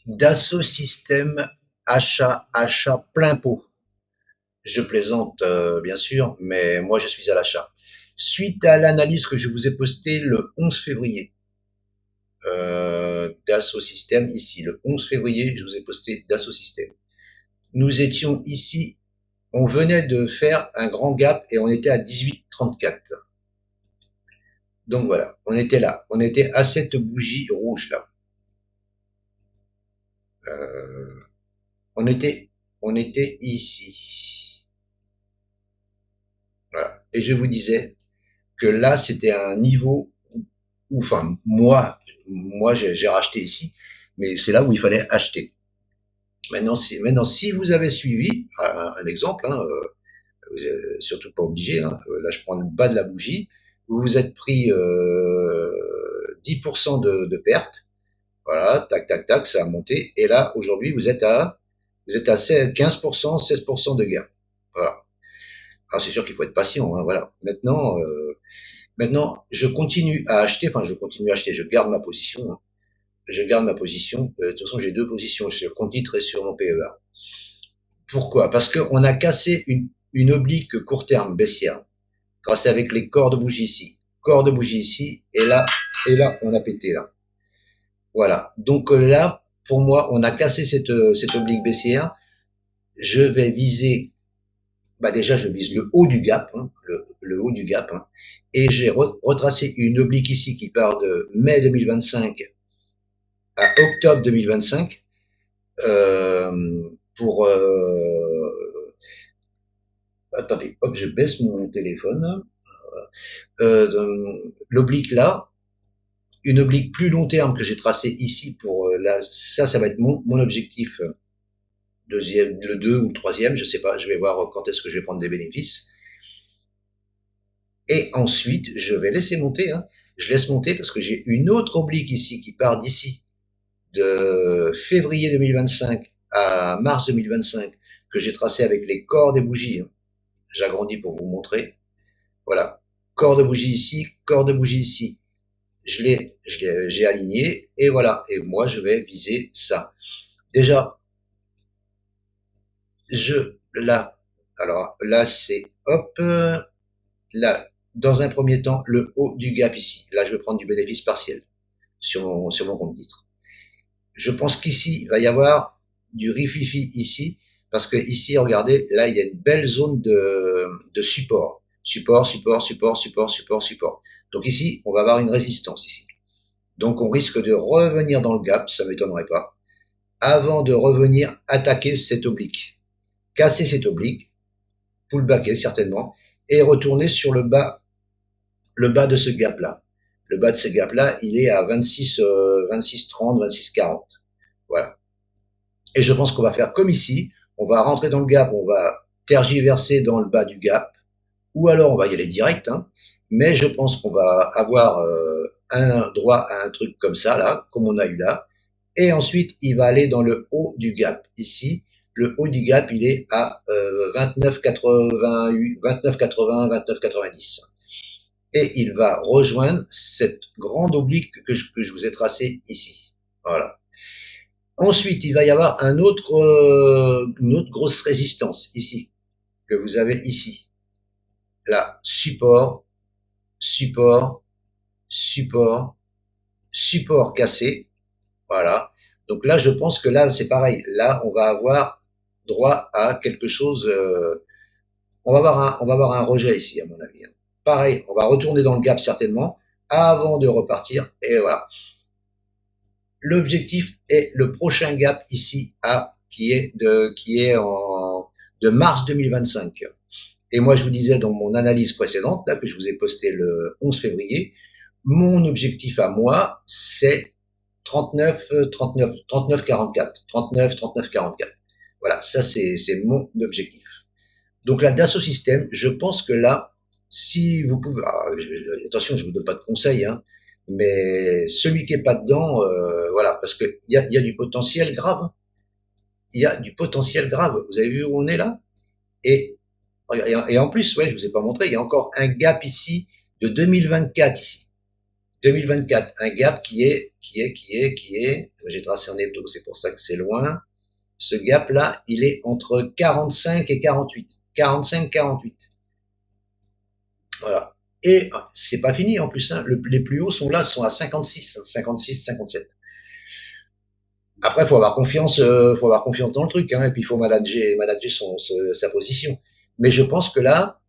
Dassault Systèmes, achat plein pot. Je plaisante, bien sûr, mais moi je suis à l'achat. Suite à l'analyse que je vous ai postée le 11 février, Dassault Systèmes, ici, le 11 février, je vous ai posté Dassault Systèmes. Nous étions ici, on venait de faire un grand gap et on était à 18,34. Donc voilà, on était là, on était à cette bougie rouge là. Euh, on était, on était ici. Voilà. Et je vous disais que là, c'était un niveau où, enfin, moi, j'ai racheté ici, mais c'est là où il fallait acheter. Maintenant, si vous avez suivi, un exemple, hein, vous êtes surtout pas obligé, hein, là, je prends le bas de la bougie, vous vous êtes pris 10% de perte, voilà, tac, tac, tac, ça a monté, et là, aujourd'hui, vous êtes à 15%, 16% de gain. Voilà. Alors, c'est sûr qu'il faut être patient, hein, voilà. Maintenant, je continue à acheter, enfin, je continue à acheter, je garde ma position, hein. Je garde ma position. De toute façon, j'ai deux positions sur compte titre et sur mon PEA. Pourquoi? Parce qu'on a cassé une oblique court terme baissière, grâce avec les corps de bougie ici. Corps de bougie ici, et là, on a pété là. Voilà. Donc là, pour moi, on a cassé cette oblique baissière. Je vais viser, bah déjà, je vise le haut du gap, hein, le haut du gap, hein, et j'ai retracé une oblique ici qui part de mai 2025 à octobre 2025 pour attendez, hop, je baisse mon téléphone. L'oblique là, une oblique plus long terme que j'ai tracée ici pour là, ça va être mon objectif deuxième, le 2 ou le troisième, je sais pas, je vais voir quand est-ce que je vais prendre des bénéfices. Et ensuite, je vais laisser monter, hein. Je laisse monter parce que j'ai une autre oblique ici qui part d'ici de février 2025 à mars 2025 que j'ai tracé avec les corps des bougies, hein. J'agrandis pour vous montrer. Voilà. Corps de bougie ici, corps de bougie ici. J'ai aligné et voilà. Et moi, je vais viser ça. Déjà, là, alors là, c'est hop, là, dans un premier temps, le haut du gap ici. Là, je vais prendre du bénéfice partiel sur mon compte titre. Je pense qu'ici, il va y avoir du rififi ici, parce que ici, regardez, là, il y a une belle zone de support. Support, support, support, support, support, support. Donc ici, on va avoir une résistance ici. Donc on risque de revenir dans le gap, ça ne m'étonnerait pas, avant de revenir attaquer cette oblique. Casser cette oblique, pullbacker certainement, et retourner sur le bas de ce gap-là. Le bas de ce gap-là, il est à 26, 26, 30, 26, 40. Voilà. Et je pense qu'on va faire comme ici, on va rentrer dans le gap, on va tergiverser dans le bas du gap, ou alors on va y aller direct, hein, mais je pense qu'on va avoir un droit à un truc comme ça, là, comme on a eu là, et ensuite il va aller dans le haut du gap, ici, le haut du gap il est à 29,88, 29,80, 29,90. Et il va rejoindre cette grande oblique que je vous ai tracée ici. Voilà. Ensuite, il va y avoir une autre grosse résistance ici, que vous avez ici. Là, support, support, support, support cassé. Voilà. Donc là, je pense que là, c'est pareil. Là, on va avoir droit à quelque chose. On va avoir un rejet ici, à mon avis, hein. Pareil, on va retourner dans le gap certainement avant de repartir. Et voilà. L'objectif est le prochain gap ici à qui est de mars 2025. Et moi, je vous disais dans mon analyse précédente, là, que je vous ai posté le 11 février, mon objectif à moi, c'est 39, 39, 39, 44. 39, 39, 44. Voilà, ça, c'est mon objectif. Donc, la Dassault Systèmes, je pense que là, si vous pouvez, attention, je vous donne pas de conseils, hein, mais celui qui est pas dedans, voilà, parce que il y a du potentiel grave. Il y a du potentiel grave. Vous avez vu où on est là? Et et en plus, ouais, je vous ai pas montré, il y a encore un gap ici de 2024 ici. 2024, un gap j'ai tracé en hebdo, c'est pour ça que c'est loin. Ce gap-là, il est entre 45 et 48. 45-48. Voilà. Et c'est pas fini en plus, hein. Les plus hauts sont là, sont à 56, 56, 57. Après, faut avoir confiance dans le truc, hein, et puis il faut manager sa position. Mais je pense que là,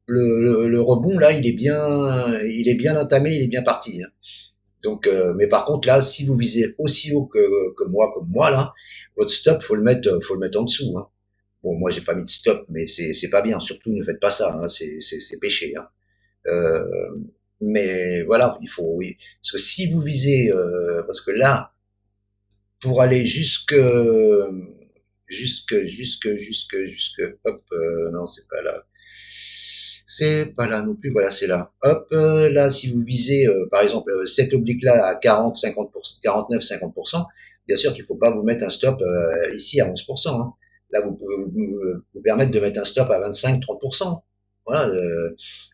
le rebond là, il est bien entamé, il est bien parti, hein. Donc, mais par contre là, si vous visez aussi haut comme moi là, votre stop faut le mettre en dessous, hein. Bon, moi j'ai pas mis de stop, mais c'est pas bien. Surtout ne faites pas ça, hein, c'est péché, hein. Euh, mais voilà, il faut, oui, parce que si vous visez, parce que là, pour aller hop, non, c'est pas là non plus, voilà, c'est là. Hop, là, si vous visez, par exemple, cet oblique-là à 40, 50%, 49, 50%, bien sûr qu'il ne faut pas vous mettre un stop ici à 11%, hein. Là, vous pouvez vous permettre de mettre un stop à 25, 30%. Voilà,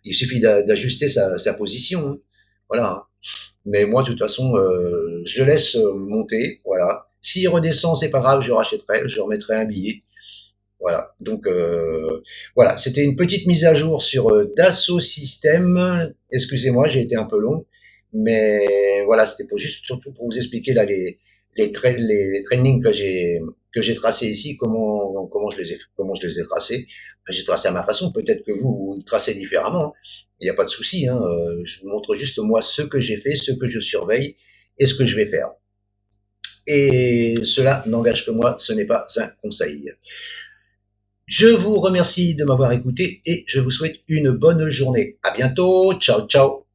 il suffit d'ajuster sa position, hein. Voilà, hein. Mais moi, de toute façon, je laisse monter, voilà. S'il redescend, c'est pas grave, je rachèterai, je remettrai un billet. Voilà. Donc voilà, c'était une petite mise à jour sur Dassault Systèmes. Excusez-moi, j'ai été un peu long, mais voilà, c'était pour juste surtout pour vous expliquer là les trainings que j'ai tracés ici, comment je les ai tracés. J'ai tracé à ma façon. Peut-être que vous tracez différemment. Il n'y a pas de souci, hein. Je vous montre juste moi ce que j'ai fait, ce que je surveille et ce que je vais faire. Et cela n'engage que moi, ce n'est pas un conseil. Je vous remercie de m'avoir écouté et je vous souhaite une bonne journée. À bientôt. Ciao, ciao.